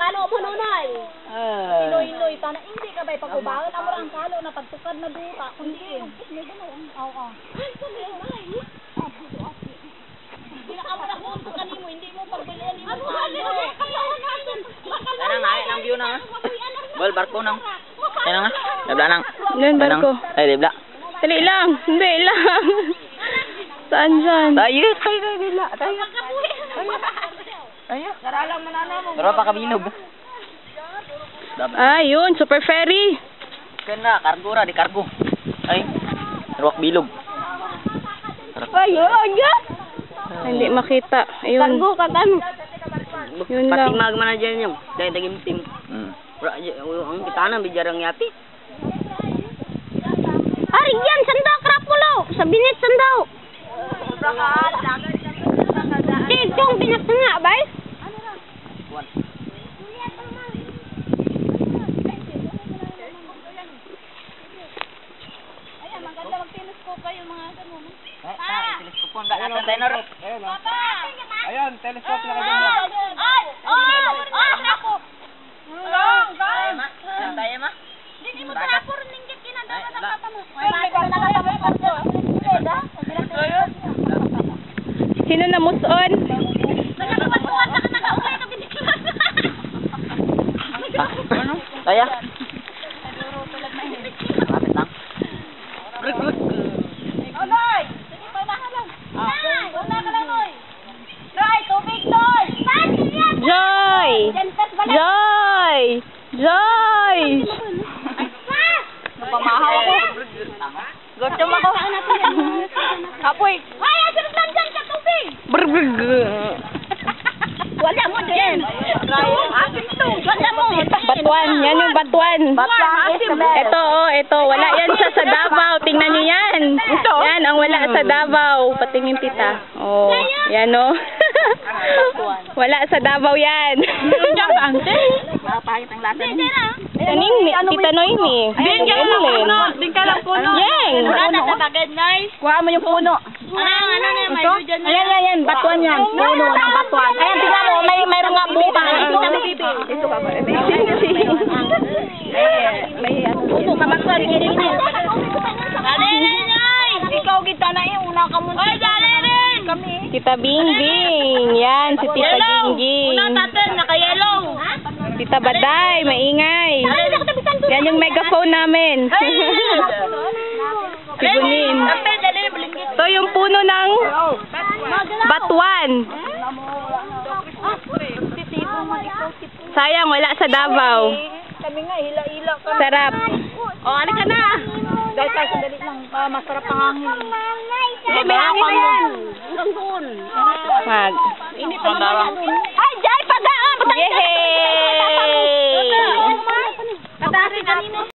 kalo mo nunoy. Iloy-iloy ta na hindi ka bay pagkubaon amo ang kalo na pagtukad na duta kundi. Oo. Amo na kunto kanimo hindi mo pagbilian imo. Kanang nang view na. Bol barko nang. Kanang nga. Dibla nang. Yan barko. Ay dibla. Dali lang. Hindi lang. Saan dyan? Tayo dibla. Tayo. Ayo, karalang manana mo. Pero pa kabilog. Ah, yun, super ferry. Kena kargo ra di kargo. Ay. Ruwak bilog. Ayun, yan. Hindi makita. Ayun. Kargo ka kan. Yun lang. Patimag man dyan yung. Dahil tagim tim. Ang bitana bijarang yati. Ari yan sandaw krapulo. Sa binit sandaw. Tidong pinagtanga bay. Ayan, maganda mag-telescope kayo mga ganun. Teleskop po. Ayan, tenor. Ayan, telescope na kayo. Ako. Tayo ma. Hindi mo trapor ninggit kinadawa sa papa mo. Sino na muson? Nagkakapatuan na ka nag-aukay ka biniklas. Ano? Kaya? Lapit lang. Onoy! Sige pa mahalang. Una ka lang, Noy. Noy, tubig, Noy! Joy! Joy! Joy! Napamahaw ako. Gutom ako. Apoy. Ay, asirap lang dyan ka tubig! Wala mo din. Asin to. Wala mo. Batuan. Yan yung batuan. Ito, oh, ito. Wala yan sa Davao. Tingnan niyo yan. Yan ang wala sa Davao. Patingin tita. Oh, yan oh. Wala sa Davao yan. Diyan ba, ante? Mapahit ang lasa Hindi na. Kaning ni Tita Noemi. Din ka lang puno. Din ka lang puno. Yang. Wala na sa bagay, Noy. Kuha mo yung puno. Ano na, may dyan na. Ayan. Batuan yan. Puno ng batuan. Ayan, tingnan mo. Mayroon nga buka. Ito ka ba? Puno ka batuan. Dali rin, Noy. Ikaw kita na una ka muna. Oy, dali rin. Tita Bingbing. Yan, si Tita Bingbing. Una tatin, naka-yellow. Tita Baday, maingay. Yan yung megaphone namin. Si Bunin. Ito yung puno ng batuan. Sayang, wala sa Davao. Kami nga, hila-hila ka. Sarap. O, ano ka na? Dahil tayo sandali lang, masarap ang hangin. May hangin na yan. Hangin. Mag. Init ang mga